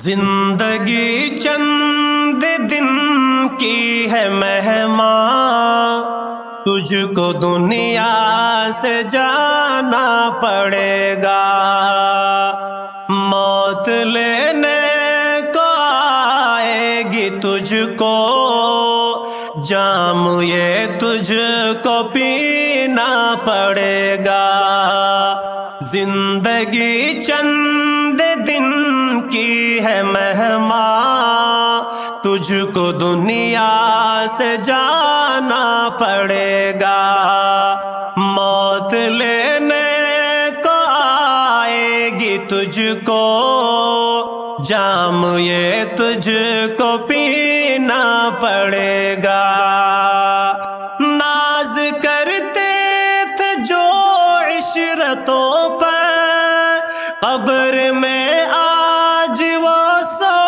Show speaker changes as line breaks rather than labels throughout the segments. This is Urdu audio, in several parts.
زندگی چند دن کی ہے مہمان، تجھ کو دنیا سے جانا پڑے گا، موت لینے کو آئے گی تجھ کو، جام یہ تجھ کو پینا پڑے گا۔ زندگی چند دن کی ہے مہمان، تجھ کو دنیا سے جانا پڑے گا، موت لینے کو آئے گی تجھ کو، جام یہ تجھ کو پینا پڑے گا۔ ناز کرتے تھے جو عشرتوں پر، قبر میں آج وہ سو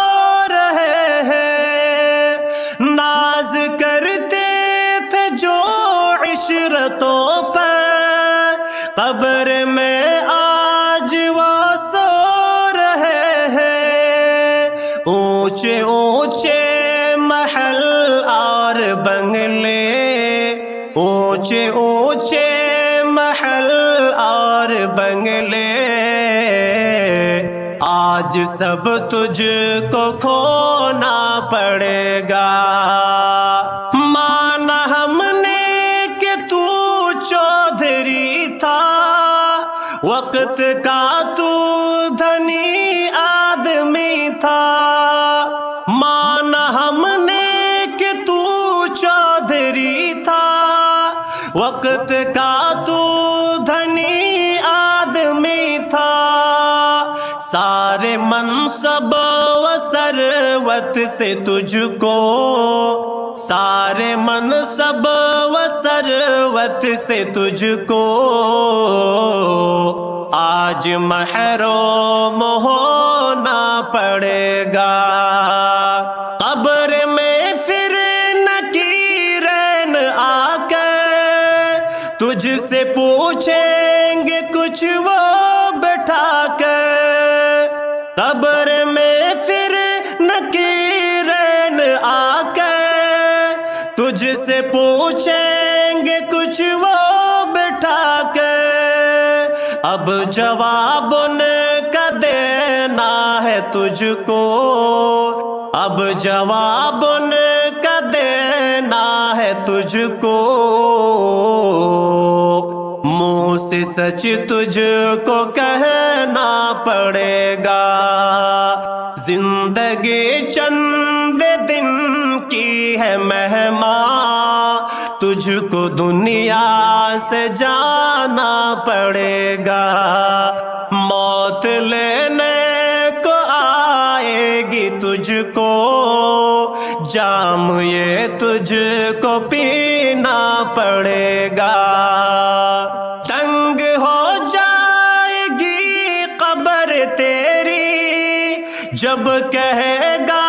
رہے ہیں۔ ناز کرتے تھے جو عشرتوں پر، قبر میں آج وہ سو رہے ہیں۔ اونچے اونچے محل اور بنگلے، اونچے اونچے محل اور بنگلے، آج سب تجھ کو کھونا پڑے گا۔ مانا ہم نے کہ تو چودھری تھا، وقت کا تو دھنی آدمی تھا۔ مانا ہم نے کہ تو چودھری تھا، وقت کا تو دھنی آدمی تھا۔ سارے منصب و ثروت سے تجھ کو، سارے منصب و ثروت سے تجھ کو، آج محروم ہونا پڑے گا۔ قبر میں پھر نکیرین آ کر تجھ سے پوچھیں گے کچھ وہ بٹھا کر، قبر میں پھر نکیرین آ کر تجھ سے پوچھیں گے کچھ وہ بٹھا کر، اب جواب ان کا دینا ہے تجھ کو، اب جواب ان کا دینا ہے تجھ کو، منہ سے سچ تجھ کو کہنا پڑے گا۔ زندگی چند دن کی ہے مہمان، تجھ کو دنیا سے جانا پڑے گا، موت لینے کو آئے گی تجھ کو، جام یہ تجھ کو پینا پڑے گا۔ تنگ ہو جائے گی قبر تیری، جب کہے گا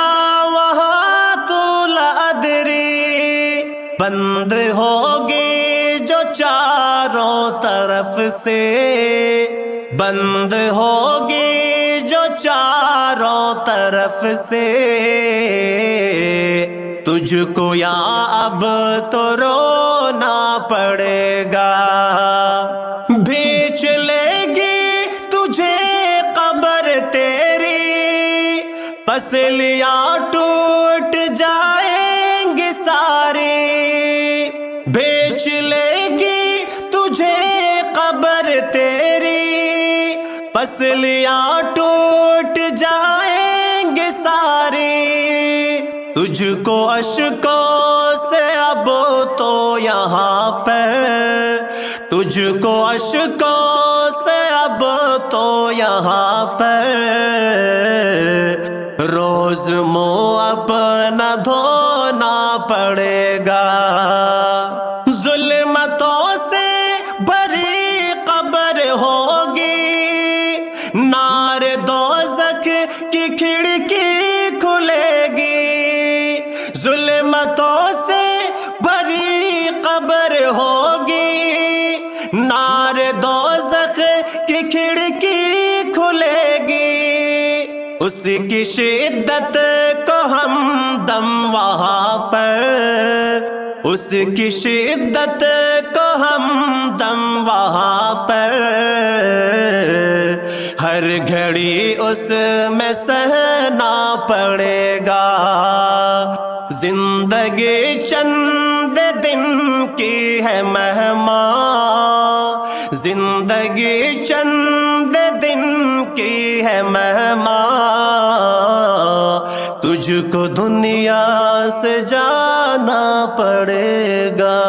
وہاں طول ادری، بند ہوگی جو چاروں طرف سے، بند ہوگی جو چاروں طرف سے، تجھ کو یہاں اب تو رونا پڑے گا۔ بھیج لے گی تجھے قبر تیری، پسلیاں ٹوٹ جائیں گی ساری، بھیج لے گی تجھے قبر تیری، پسلیاں ٹوٹ جائیں گی ساری، تجھ کو اشکوں سے اب تو یہاں پر، تجھ کو اشکوں سے اب تو یہاں پر، روز منہ اپنا دھونا پڑے گا۔ ظلمتوں سے بھری قبر ہوگی، نار دوزخ کی کھڑکی کھلے گی، ظلمتوں سے بھری قبر ہوگی، نار دوزخ کی کھڑکی کھلے گی، اس اس کی شدت کو ہم دم وہاں پر، اس کی شدت کو ہم دم وہاں پر، ہر گھڑی اس میں سہنا پڑے گا۔ زندگی چند دن کی ہے مہمان، زندگی چند دن کی ہے مہمان، تجھ کو دنیا سے جانا پڑے گا۔